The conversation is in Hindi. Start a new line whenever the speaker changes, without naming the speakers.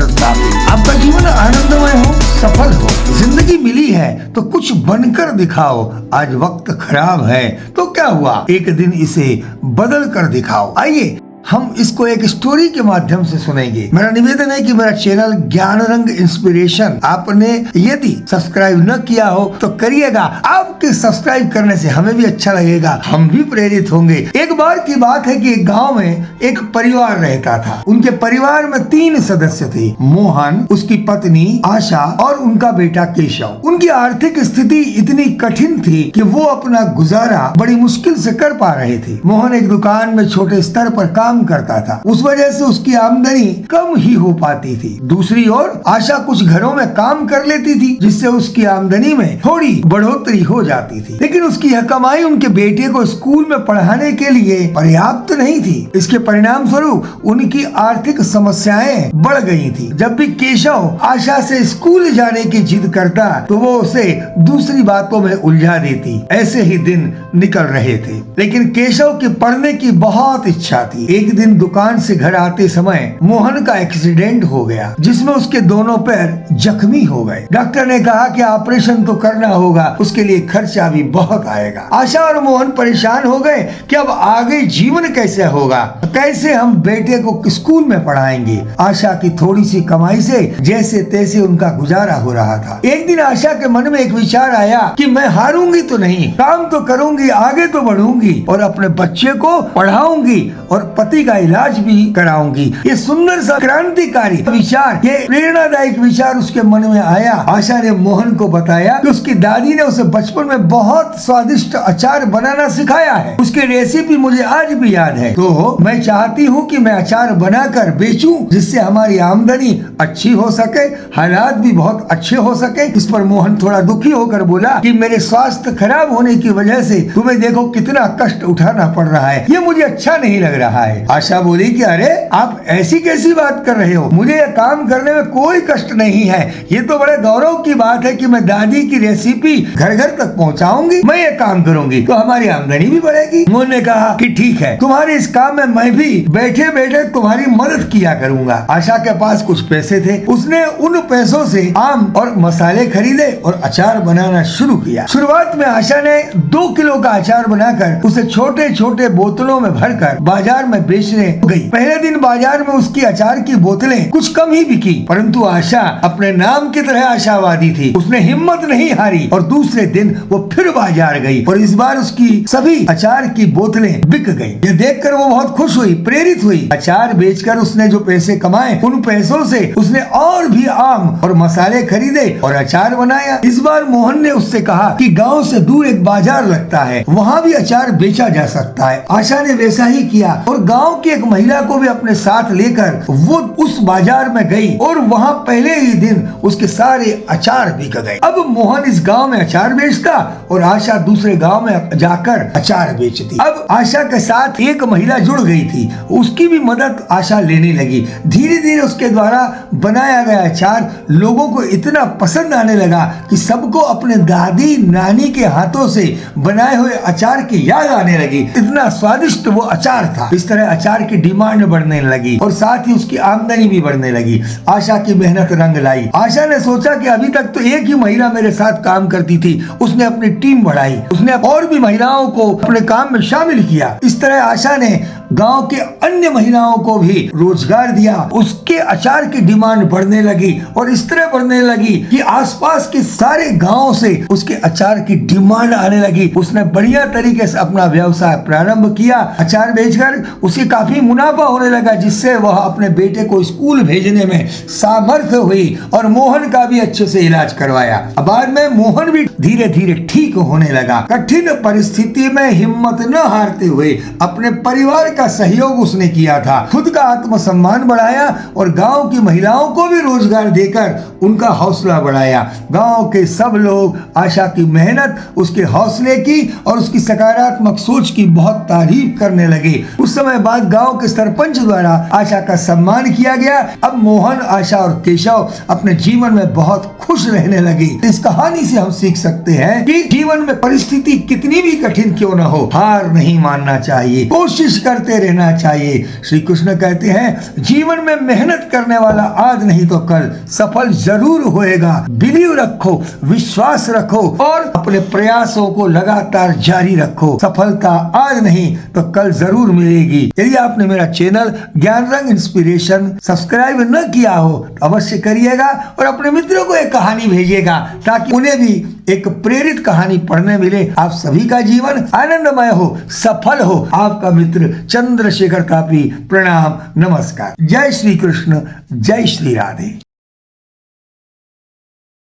भारत व्यापी। आपका जीवन आनंदमय हो, सफल हो, जिंदगी मिली है तो कुछ बनकर दिखाओ। आज वक्त खराब है तो क्या हुआ, एक दिन इसे बदल कर दिखाओ। आइए हम इसको एक स्टोरी के माध्यम से सुनेंगे। मेरा निवेदन है कि मेरा चैनल ज्ञान रंग इंस्पिरेशन आपने यदि सब्सक्राइब न किया हो तो करिएगा। आपके सब्सक्राइब करने से हमें भी अच्छा लगेगा, हम भी प्रेरित होंगे। एक बार की बात है कि एक गांव में एक परिवार रहता था। उनके परिवार में 3 सदस्य थे, मोहन, उसकी पत्नी आशा और उनका बेटा केशव। उनकी आर्थिक स्थिति इतनी कठिन थी कि वो अपना गुजारा बड़ी मुश्किल से कर पा रहे थे। मोहन एक दुकान में छोटे स्तर पर काम करता था, उस वजह से उसकी आमदनी कम ही हो पाती थी। दूसरी ओर आशा कुछ घरों में काम कर लेती थी, जिससे उसकी आमदनी में थोड़ी बढ़ोतरी हो जाती थी, लेकिन उसकी यह कमाई उनके बेटे को स्कूल में पढ़ाने के लिए पर्याप्त नहीं थी। इसके परिणाम स्वरूप उनकी आर्थिक समस्याएं बढ़ गई थी। जब भी केशव आशा से स्कूल जाने की जिद करता तो वो उसे दूसरी बातों में उलझा देती। ऐसे ही दिन निकल रहे थे, लेकिन केशव की पढ़ने की बहुत इच्छा थी। एक दिन दुकान से घर आते समय मोहन का एक्सीडेंट हो गया, जिसमें उसके दोनों पैर जख्मी हो गए। डॉक्टर ने कहा कि ऑपरेशन तो करना होगा, उसके लिए खर्चा भी बहुत आएगा। आशा और मोहन परेशान हो गए कि अब आगे जीवन कैसे होगा, कैसे हम बेटे को स्कूल में पढ़ाएंगे। आशा की थोड़ी सी कमाई से जैसे तैसे उनका गुजारा हो रहा था। एक दिन आशा के मन में एक विचार आया कि मैं हारूंगी तो नहीं, काम तो करूंगी, आगे तो बढ़ूंगी और अपने बच्चे को पढ़ाऊंगी और पति का इलाज भी कराऊंगी। ये सुंदर सा क्रांतिकारी विचार, ये प्रेरणादायक विचार उसके मन में आया। आशा ने मोहन को बताया कि उसकी दादी ने उसे बचपन में बहुत स्वादिष्ट अचार बनाना सिखाया है, उसकी रेसिपी मुझे आज भी याद है। तो मैं चाहती हूँ कि मैं अचार बनाकर बेचूं, जिससे हमारी आमदनी अच्छी हो सके, हालात भी बहुत अच्छे हो सके। इस पर मोहन थोड़ा दुखी होकर बोला कि मेरे स्वास्थ्य खराब होने की वजह से तुम्हें देखो कितना कष्ट उठाना पड़ रहा है, ये मुझे अच्छा नहीं लग रहा है। आशा बोली कि अरे आप ऐसी कैसी बात कर रहे हो, मुझे यह काम करने में कोई कष्ट नहीं है। ये तो बड़े गौरव की बात है कि मैं दादी की रेसिपी घर घर तक पहुंचाऊंगी, मैं ये काम करूंगी तो हमारी आमदनी भी बढ़ेगी। मोहन ने कहा कि ठीक है, तुम्हारे इस काम में मैं भी बैठे बैठे तुम्हारी मदद किया करूंगा। आशा के पास कुछ पैसे थे, उसने उन पैसों से आम और मसाले खरीदे और अचार बनाना शुरू किया। शुरुआत में आशा ने 2 किलो का अचार बनाकर उसे छोटे छोटे बोतलों में भरकर बाजार में बेचने गई। पहले दिन बाजार में उसकी अचार की बोतलें कुछ कम ही बिकी, परंतु आशा अपने नाम की तरह आशावादी थी। उसने हिम्मत नहीं हारी और दूसरे दिन वो फिर बाजार गई और इस बार उसकी सभी अचार की बोतलें बिक गई। ये देखकर वो बहुत खुश हुई, प्रेरित हुई। अचार बेचकर उसने जो पैसे कमाए, उन पैसों से उसने और भी आम और मसाले खरीदे और अचार बनाया। इस बार मोहन ने उससे कहा कि गाँव से दूर एक बाजार लगता है, वहाँ भी अचार बेचा जा सकता है। आशा ने वैसा ही किया और गांव की एक महिला को भी अपने साथ लेकर वो उस बाजार में गई और वहां पहले ही दिन उसके सारे अचार बिक गए। अब मोहन इस गांव में अचार बेचता और आशा दूसरे गांव में जाकर अचार बेचती। अब आशा के साथ एक महिला जुड़ गई थी, उसकी भी मदद आशा लेने लगी। धीरे धीरे उसके द्वारा बनाया गया अचार लोगों को इतना पसंद आने लगा कि सबको अपने दादी नानी के हाथों से बनाए हुए अचार की याद आने लगी। इतना स्वादिष्ट वो अचार था। इस तरह अचार की डिमांड बढ़ने लगी और साथ ही उसकी आमदनी भी बढ़ने लगी। आशा की मेहनत रंग लाई। आशा ने सोचा कि अभी तक तो एक ही महिला मेरे साथ काम करती थी, उसने अपनी टीम बढ़ाई, उसने और भी महिलाओं को अपने काम में शामिल किया। इस तरह आशा ने गांव के अन्य महिलाओं को भी रोजगार दिया। उसके अचार की डिमांड बढ़ने लगी और इस तरह बढ़ने लगी कि आसपास के सारे गांव से उसके अचार की डिमांड आने लगी। उसने बढ़िया तरीके से अपना व्यवसाय प्रारंभ किया। अचार बेचकर उसे काफी मुनाफा होने लगा, जिससे वह अपने बेटे को स्कूल भेजने में सामर्थ्य हुई और मोहन का भी अच्छे से इलाज करवाया। बाद में मोहन भी धीरे धीरे ठीक होने लगा। कठिन परिस्थिति में हिम्मत न हारते हुए अपने परिवार का सहयोग उसने किया था। खुद का आत्मसम्मान बढ़ाया और गांव की महिलाओं को भी रोजगार देकर उनका हौसला बढ़ाया। गांव के सब लोग आशा की मेहनत, उसके हौसले की और उसकी सकारात्मक सोच की बहुत तारीफ करने लगे। उस समय बाद गांव के सरपंच द्वारा आशा का सम्मान किया गया। अब मोहन, आशा और केशव अपने जीवन में बहुत खुश रहने लगे। इस कहानी से हम सीख सकते हैं कि जीवन में परिस्थिति कितनी भी कठिन क्यों न हो, हार नहीं मानना चाहिए। कोशिश करते करते रहना चाहिए। श्री कृष्ण कहते हैं जीवन में मेहनत करने वाला आज नहीं तो कल सफल जरूर होएगा। बिलीव रखो, विश्वास रखो और अपने प्रयासों को लगातार जारी रखो। सफलता आज नहीं तो कल जरूर मिलेगी। यदि आपने मेरा चैनल ज्ञान रंग इंस्पिरेशन सब्सक्राइब न किया हो तो अवश्य करिएगा और अपने मित्रों को एक कहानी भेजिएगा ताकि उन्हें भी एक प्रेरित कहानी पढ़ने मिले। आप सभी का जीवन आनंदमय हो, सफल हो। आपका मित्र चंद्रशेखर कापी। प्रणाम, नमस्कार। जय श्री कृष्ण, जय श्री राधे।